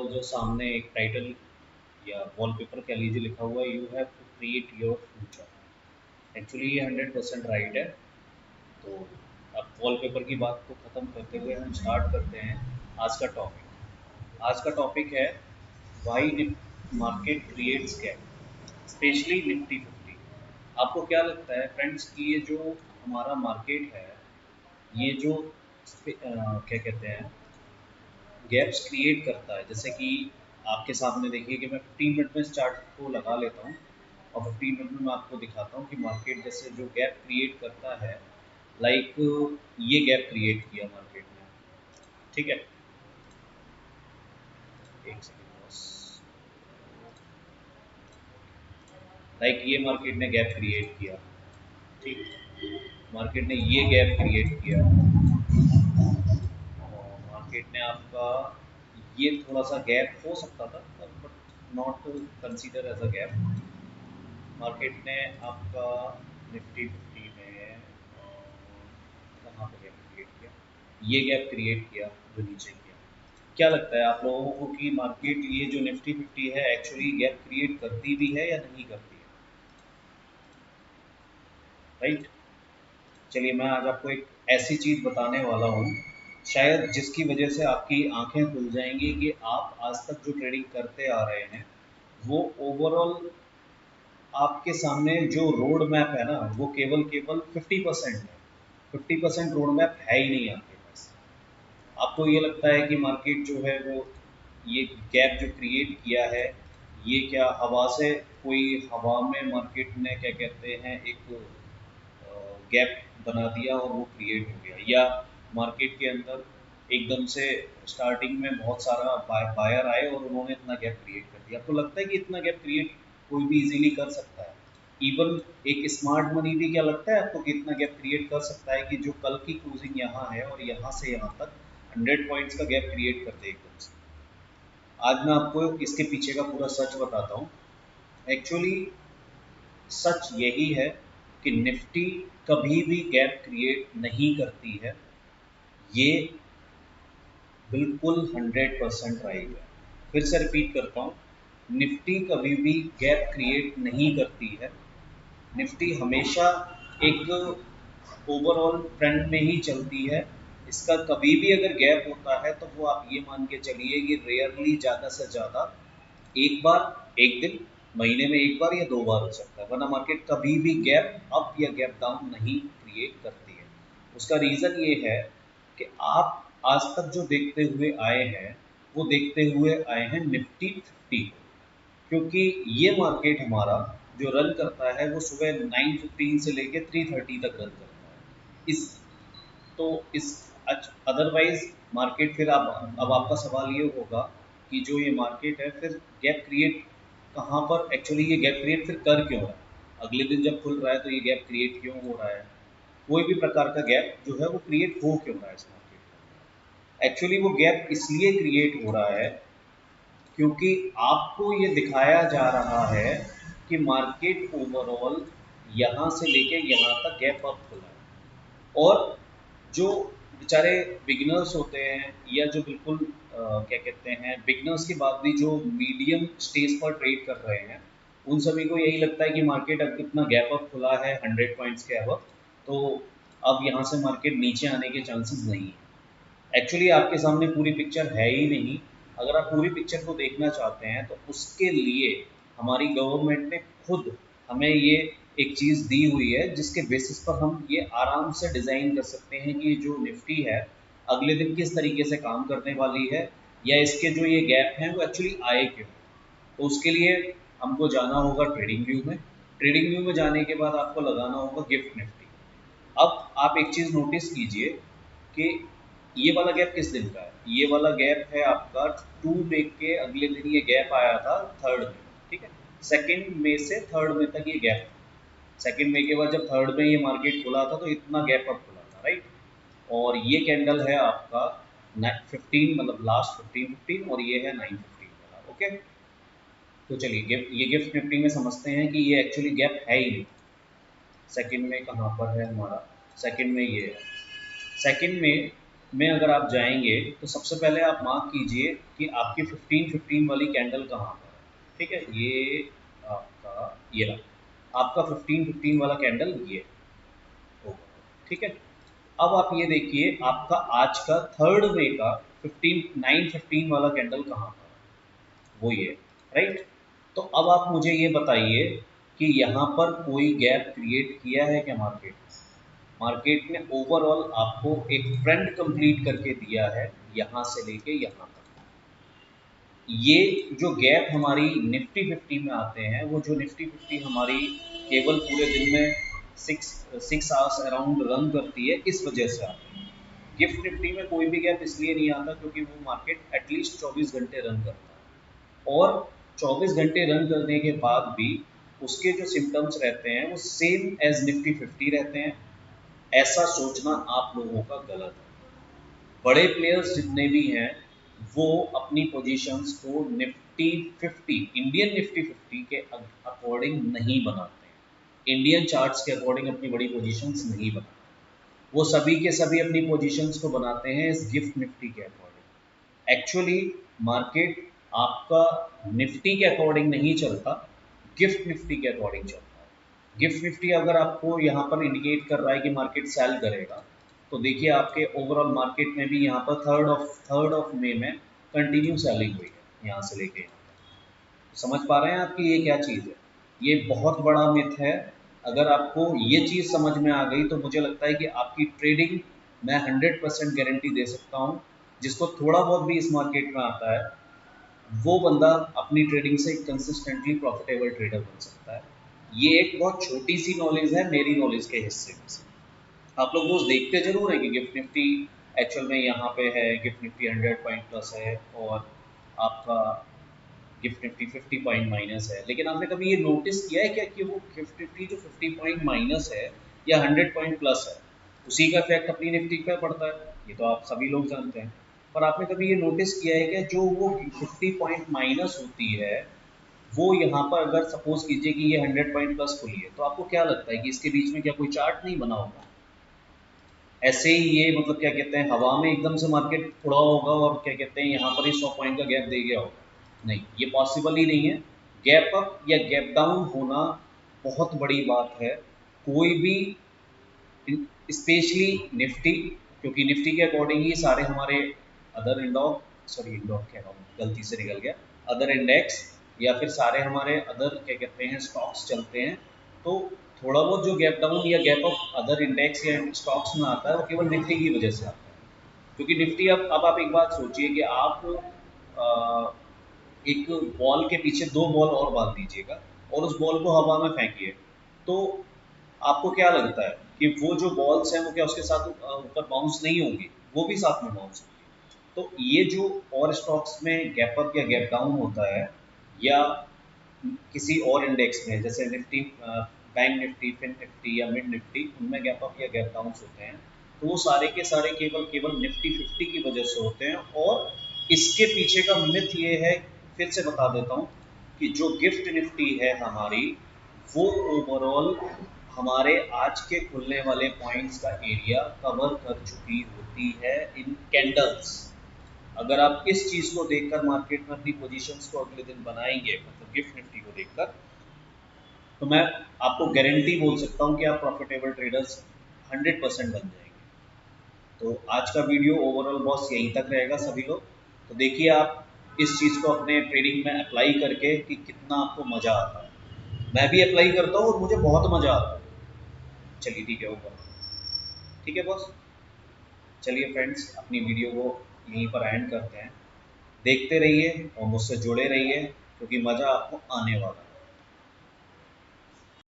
जो सामने एक टाइटल या वॉलपेपर कह लीजिए लिखा हुआ है, you have to create your future. Actually ये 100% राइट है। तो अब वॉलपेपर की बात को ख़त्म करते हुए हम स्टार्ट करते हैं आज का टॉपिक। आज का टॉपिक है why market creates gap, specially Nifty 50। आपको क्या लगता है फ्रेंड्स कि ये जो हमारा मार्केट है, ये जो क्या कहते हैं गैप्स क्रिएट करता है, जैसे कि आपके सामने देखिए कि मैं 15 मिनट में इस चार्ट को लगा लेता हूँ और 15 मिनट में मैं आपको दिखाता हूँ कि मार्केट जैसे जो गैप क्रिएट करता है, लाइक ये गैप क्रिएट किया मार्केट ने। ठीक है, एक सेकेंड बस। लाइक ये मार्केट ने गैप क्रिएट किया। ठीक, मार्केट ने ये गैप क्रिएट किया और मार्केट ने आपका ये थोड़ा सा गैप हो सकता था, but not consider as a gap. Market ने आपका निफ्टी 50 में कहाँ पे गैप क्रिएट किया, ये गैप क्रिएट किया जो नीचे किया। क्या लगता है आप लोगों को कि मार्केट ये जो निफ्टी 50 है एक्चुअली गैप क्रिएट करती भी है या नहीं करती है? राइट। चलिए मैं आज आपको एक ऐसी चीज़ बताने वाला हूँ शायद जिसकी वजह से आपकी आंखें खुल जाएंगी कि आप आज तक जो ट्रेडिंग करते आ रहे हैं वो ओवरऑल आपके सामने जो रोड मैप है ना वो केवल केवल 50% है। 50% रोड मैप है ही नहीं आपके पास। आपको ये लगता है कि मार्केट जो है वो ये गैप जो क्रिएट किया है, ये क्या हवा से, कोई हवा में मार्केट ने क्या कहते हैं एक गैप बना दिया और वो क्रिएट हो गया, या मार्केट के अंदर एकदम से स्टार्टिंग में बहुत सारा बायर आए और उन्होंने इतना गैप क्रिएट कर दिया? आपको लगता है कि इतना गैप क्रिएट कोई भी इजीली कर सकता है? इवन एक स्मार्ट मनी भी क्या लगता है आपको कि इतना गैप क्रिएट कर सकता है कि जो कल की क्लोजिंग यहाँ है और यहाँ से यहाँ तक 100 पॉइंट्स का गैप क्रिएट कर दे एकदम से? आज मैं आपको इसके पीछे का पूरा सच बताता हूँ। एक्चुअली सच यही है कि निफ्टी कभी भी गैप क्रिएट नहीं करती है। ये बिल्कुल 100% राइट है। फिर से रिपीट करता हूँ, निफ्टी कभी भी गैप क्रिएट नहीं करती है। निफ्टी हमेशा एक ओवरऑल ट्रेंड में ही चलती है। इसका कभी भी अगर गैप होता है तो वो आप ये मान के चलिए कि रेयरली ज़्यादा से ज़्यादा एक बार, एक दिन, महीने में एक बार या दो बार हो सकता है, वरना मार्केट कभी भी गैप अप या गैप डाउन नहीं क्रिएट करती है। उसका रीज़न ये है कि आप आज तक जो देखते हुए आए हैं वो देखते हुए आए हैं निफ्टी 50, क्योंकि ये मार्केट हमारा जो रन करता है वो सुबह 9:15 से लेके 3:30 तक रन करता है। इस तो इस अदरवाइज मार्केट फिर आप, अब आपका सवाल ये होगा कि जो ये मार्केट है फिर गैप क्रिएट कहाँ पर, एक्चुअली ये गैप क्रिएट फिर कर क्यों रहा है? अगले दिन जब खुल रहा है तो ये गैप क्रिएट क्यों हो रहा है? कोई भी प्रकार का गैप जो है वो क्रिएट हो क्यों रहा है इस मार्केट में? एक्चुअली वो गैप इसलिए क्रिएट हो रहा है क्योंकि आपको ये दिखाया जा रहा है कि मार्केट ओवरऑल यहाँ से लेके यहाँ तक गैप अप खुला है। और जो बेचारे बिगिनर्स होते हैं या जो बिल्कुल क्या कहते हैं बिगिनर्स के बाद भी जो मीडियम स्टेज पर ट्रेड कर रहे हैं, उन सभी को यही लगता है कि मार्केट अब इतना गैप अप खुला है 100 पॉइंट्स के अब, तो अब यहाँ से मार्केट नीचे आने के चांसेस नहीं है। एक्चुअली आपके सामने पूरी पिक्चर है ही नहीं। अगर आप पूरी पिक्चर को देखना चाहते हैं तो उसके लिए हमारी गवर्नमेंट ने खुद हमें ये एक चीज़ दी हुई है जिसके बेसिस पर हम ये आराम से डिज़ाइन कर सकते हैं कि जो निफ्टी है अगले दिन किस तरीके से काम करने वाली है, या इसके जो ये गैप हैं वो एक्चुअली आए क्यों। तो उसके लिए हमको जाना होगा ट्रेडिंग व्यू में। ट्रेडिंग व्यू में जाने के बाद आपको लगाना होगा गिफ्ट निफ्टी। अब आप एक चीज़ नोटिस कीजिए कि ये वाला गैप किस दिन का है? ये वाला गैप है आपका 2 मई के अगले दिन ये गैप आया था 3 मई। ठीक है, 2 मई से 3 मई तक ये गैप था। 2 मई के बाद जब 3 मई ये मार्केट खुला था तो इतना गैप अप खुला था, राइट। और ये कैंडल है आपका 15, मतलब लास्ट 15 और ये है 9:15 वाला। ओके, तो चलिए ये गिफ्ट निफ्टी में समझते हैं कि ये एक्चुअली गैप है ही नहीं। सेकंड में कहाँ पर है हमारा? सेकंड में ये है। सेकंड में में अगर आप जाएंगे तो सबसे पहले आप मार्क कीजिए कि आपकी 15-15 वाली कैंडल कहाँ पर है। ठीक है, ये आपका ये रहा आपका 15-15 वाला कैंडल, ये ठीक है। अब आप ये देखिए आपका आज का 3 मई का 9:15 वाला कैंडल कहाँ पर है, वो ये, राइट। तो अब आप मुझे ये बताइए कि यहाँ पर कोई गैप क्रिएट किया है क्या मार्केट ने ओवरऑल आपको एक ट्रेंड कंप्लीट करके दिया है यहाँ से लेके यहाँ तक। ये जो गैप हमारी निफ्टी 50 में आते हैं, वो जो निफ्टी 50 हमारी केवल पूरे दिन में सिक्स आवर्स अराउंड रन करती है, इस वजह से आती है। गिफ्ट निफ्टी में कोई भी गैप इसलिए नहीं आता क्योंकि वो मार्केट एटलीस्ट 24 घंटे रन करता है, और 24 घंटे रन करने के बाद भी उसके जो सिम्टम्स रहते हैं वो सेम एज निफ्टी 50 रहते हैं। ऐसा सोचना आप लोगों का गलत है। बड़े प्लेयर्स जितने भी हैं वो अपनी पोजीशंस को निफ्टी 50, इंडियन निफ्टी 50 के अकॉर्डिंग नहीं बनाते हैं, इंडियन चार्ट्स के अकॉर्डिंग अपनी बड़ी पोजीशंस नहीं बनाते। वो सभी के सभी अपनी पोजीशंस को बनाते हैं इस गिफ्ट निफ्टी के अकॉर्डिंग। एक्चुअली मार्केट आपका निफ्टी के अकॉर्डिंग नहीं चलता, गिफ्ट निफ्टी के अकॉर्डिंग चलता है। गिफ्ट निफ्टी अगर आपको यहाँ पर इंडिकेट कर रहा है कि मार्केट सेल करेगा, तो देखिए आपके ओवरऑल मार्केट में भी यहाँ पर थर्ड ऑफ मई में कंटिन्यू सेलिंग हुई है यहाँ से लेके यहाँ तक। समझ पा रहे हैं आपकी ये क्या चीज़ है? ये बहुत बड़ा मिथ है। अगर आपको ये चीज़ समझ में आ गई तो मुझे लगता है कि आपकी ट्रेडिंग मैं 100% गारंटी दे सकता हूँ, जिसको थोड़ा बहुत भी इस मार्केट में आता है वो बंदा अपनी ट्रेडिंग से कंसिस्टेंटली प्रॉफिटेबल ट्रेडर बन सकता है। ये एक बहुत छोटी सी नॉलेज है मेरी नॉलेज के हिस्से में से। आप लोग रोज देखते जरूर है कि गिफ्ट निफ्टी एक्चुअल में यहाँ पे है, गिफ्ट निफ्टी 100 पॉइंट प्लस है और आपका गिफ्ट निफ्टी 50 पॉइंट माइनस है, लेकिन आपने कभी ये नोटिस किया है क्या कि वो गिफ्ट निफ्टी जो 50 पॉइंट माइनस है या 100 पॉइंट प्लस है, उसी का इफेक्ट अपनी निफ्टी पे पड़ता है? ये तो आप सभी लोग जानते हैं। पर आपने कभी ये नोटिस किया है क्या, जो वो 50 पॉइंट माइनस होती है वो यहाँ पर अगर सपोज कीजिए कि ये 100 पॉइंट प्लस खुली है, तो आपको क्या लगता है कि इसके बीच में क्या कोई चार्ट नहीं बना होगा? ऐसे ही ये मतलब क्या कहते हैं, हवा में एकदम से मार्केट उड़ा होगा और क्या कहते हैं यहाँ पर ही 100 पॉइंट का गैप दे गया होगा? नहीं, ये पॉसिबल ही नहीं है। गैप अप या गैप डाउन होना बहुत बड़ी बात है। कोई भी, स्पेशली निफ्टी, क्योंकि निफ्टी के अकॉर्डिंग ही सारे हमारे अदर इंडॉक, सॉरी इंडॉक कह रहा हूँ, गलती से निकल गया, अदर इंडेक्स या फिर सारे हमारे अदर क्या कहते हैं स्टॉक्स चलते हैं। तो थोड़ा बहुत जो गैप डाउन या गैप अप अदर इंडेक्स या स्टॉक्स में आता है वो केवल निफ्टी की वजह से आता है। क्योंकि निफ्टी, अब आप एक बात सोचिए कि आप एक बॉल के पीछे दो बॉल और बांध दीजिएगा और उस बॉल को हवा में फेंकिए, तो आपको क्या लगता है कि वो जो बॉल्स हैं वो क्या उसके साथ ऊपर बाउंस नहीं होंगी? वो भी साथ में बाउंस होंगी। तो ये जो और स्टॉक्स में गैप अप या गैप डाउन होता है, या किसी और इंडेक्स में जैसे निफ्टी, बैंक निफ्टी, फिन निफ्टी या मिड निफ्टी, उनमें गैप अप या गैप डाउन होते हैं, तो वो सारे के सारे केवल केवल निफ्टी 50 की वजह से होते हैं। और इसके पीछे का मिथ ये है, फिर से बता देता हूँ, कि जो गिफ्ट निफ्टी है हमारी, वो ओवरऑल हमारे आज के खुलने वाले पॉइंट्स का एरिया कवर कर चुकी होती है इन कैंडल्स। अगर आप इस चीज़ को देखकर मार्केट में अपनी पोजीशंस को अगले दिन बनाएंगे, मतलब गिफ्ट निफ्टी को देखकर, तो मैं आपको गारंटी बोल सकता हूँ कि आप प्रॉफिटेबल ट्रेडर्स 100% बन जाएंगे। तो आज का वीडियो ओवरऑल बॉस यहीं तक रहेगा सभी लोग। तो देखिए आप इस चीज़ को अपने ट्रेडिंग में अप्लाई करके कि कितना आपको मज़ा आता है। मैं भी अप्लाई करता हूँ और मुझे बहुत मज़ा आता है। चलिए ठीक है, ओवर। ठीक है बॉस। चलिए फ्रेंड्स, अपनी वीडियो को यहीं पर एंड करते हैं। देखते रहिए और मुझसे जुड़े रहिए, क्योंकि मज़ा आपको आने वाला है।